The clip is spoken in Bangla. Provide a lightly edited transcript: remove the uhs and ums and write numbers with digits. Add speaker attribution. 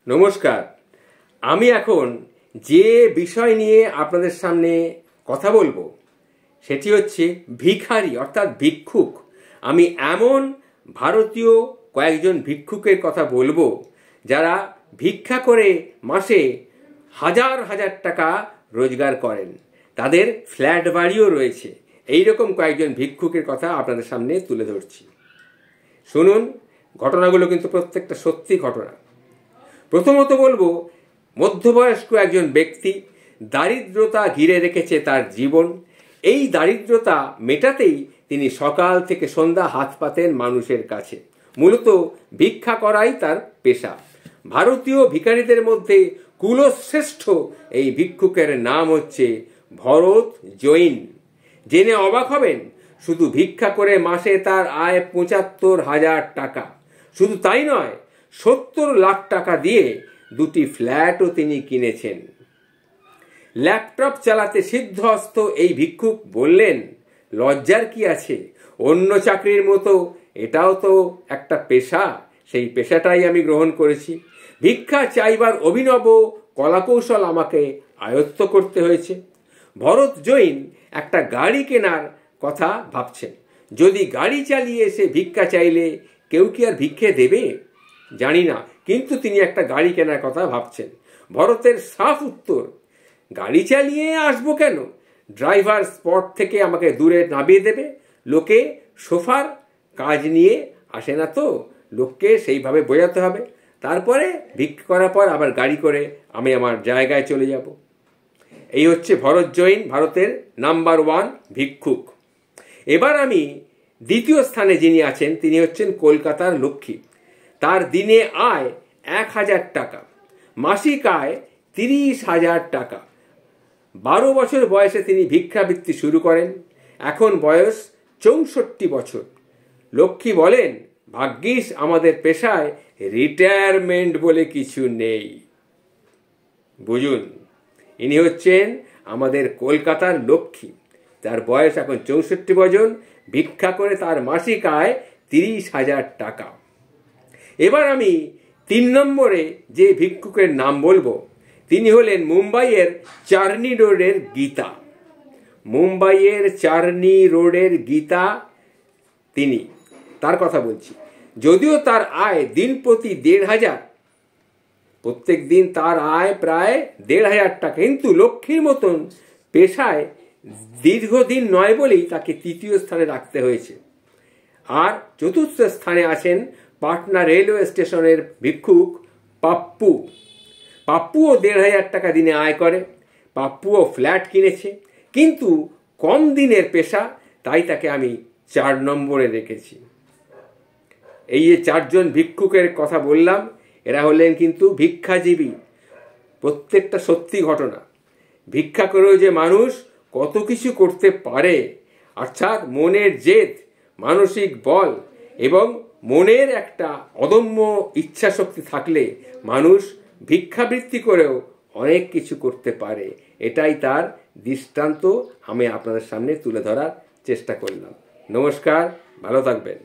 Speaker 1: নমস্কার। আমি এখন যে বিষয় নিয়ে আপনাদের সামনে কথা বলবো সেটি হচ্ছে ভিখারি অর্থাৎ ভিক্ষুক। আমি এমন ভারতীয় কয়েকজন ভিক্ষুকের কথা বলবো যারা ভিক্ষা করে মাসে হাজার হাজার টাকা রোজগার করেন, তাদের ফ্ল্যাট বাড়িও রয়েছে। এই রকম কয়েকজন ভিক্ষুকের কথা আপনাদের সামনে তুলে ধরছি। শুনুন, ঘটনাগুলো কিন্তু প্রত্যেকটা সত্যি ঘটনা। প্রথমত বলবো, মধ্যবয়স্ক একজন ব্যক্তি, দারিদ্রতা ঘিরে রেখেছে তার জীবন। এই দারিদ্রতা মেটাতেই তিনি সকাল থেকে সন্ধ্যা হাত পাতেন মানুষের কাছে। মূলত ভিক্ষা করাই তার পেশা। ভারতীয় ভিখারিদের মধ্যে কুলশ্রেষ্ঠ এই ভিক্ষুকের নাম হচ্ছে ভরত জৈন। জেনে অবাক হবেন, শুধু ভিক্ষা করে মাসে তার আয় ৭৫,০০০ টাকা। শুধু তাই নয়, ৭০ লাখ টাকা দিয়ে দুটি ফ্ল্যাটও তিনি কিনেছেন। ল্যাপটপ চালাতে সিদ্ধহস্ত এই ভিক্ষুক বললেন, লজ্জার কি আছে? অন্য চাকরির মতো এটাও তো একটা পেশা, সেই পেশাটাই আমি গ্রহণ করেছি। ভিক্ষা চাইবার অভিনব কলাকৌশল আমাকে আয়ত্ত করতে হয়েছে। ভরত জৈন একটা গাড়ি কেনার কথা ভাবছেন। যদি গাড়ি চালিয়ে এসে ভিক্ষা চাইলে কেউ কি আর ভিক্ষে দেবে? জানি না, কিন্তু তিনি একটা গাড়ি কেনার কথা ভাবছেন। ভরতের সাফ উত্তর, গাড়ি চালিয়ে আসবো কেন? ড্রাইভার স্পট থেকে আমাকে দূরে নামিয়ে দেবে। লোকে সোফার কাজ নিয়ে আসে না তো, লোককে সেইভাবে বোঝাতে হবে। তারপরে ভিক্ষা করার পর আবার গাড়ি করে আমি আমার জায়গায় চলে যাব। এই হচ্ছে ভরত জৈন, ভারতের নাম্বার 1 ভিক্ষুক। এবার আমি দ্বিতীয় স্থানে যিনি আছেন তিনি হচ্ছেন কলকাতার লক্ষ্মী। তার দিনে আয় ১,০০০ টাকা, মাসিক আয় ৩০,০০০ টাকা। ১২ বছর বয়সে তিনি ভিক্ষাবৃত্তি শুরু করেন। এখন বয়স ৬৪ বছর। লক্ষ্মী বলেন, ভাগ্যিস আমাদের পেশায় রিটায়ারমেন্ট বলে কিছু নেই। বুঝুন, ইনি হচ্ছেন আমাদের কলকাতার লক্ষ্মী। তার বয়স এখন ৬৪ বছর, ভিক্ষা করে তার মাসিক আয় ৩০,০০০ টাকা। এবার আমি ৩ নম্বরে যে ভিক্ষুকের নাম বলবো তিনি হলেন মুম্বাইয়ের চার্নি রোডের গীতা। মুম্বাইয়ের চার্নি রোডের গীতা তিনি, তার কথা বলছি। যদিও তার আয় দিন প্রতি ১,৫০০, প্রত্যেক দিন তার আয় প্রায় ১,৫০০ টাকা, কিন্তু লক্ষ্মীর মতন পেশায় দীর্ঘদিন নয় বলেই তাকে তৃতীয় স্থানে রাখতে হয়েছে। আর চতুর্থ স্থানে আছেন পাটনা রেলওয়ে স্টেশনের ভিক্ষুক পাপ্পু। পাপ্পুও ১,৫০০ টাকা দিনে আয় করে। পাপ্পুও ফ্ল্যাট কিনেছে, কিন্তু কম দিনের পেশা, তাই তাকে আমি ৪ নম্বরে রেখেছি। এই যে ৪ জন ভিক্ষুকের কথা বললাম, এরা হলেন কিন্তু ভিক্ষাজীবী। প্রত্যেকটা সত্যি ঘটনা। ভিক্ষা করেও যে মানুষ কত কিছু করতে পারে, অর্থাৎ মনের জেদ, মানসিক বল এবং মনের একটা অদম্য ইচ্ছা শক্তি থাকলে মানুষ ভিক্ষাবৃত্তি করেও অনেক কিছু করতে পারে। এটাই তার দৃষ্টান্ত আমি আপনাদের সামনে তুলে ধরার চেষ্টা করলাম। নমস্কার, ভালো থাকবেন।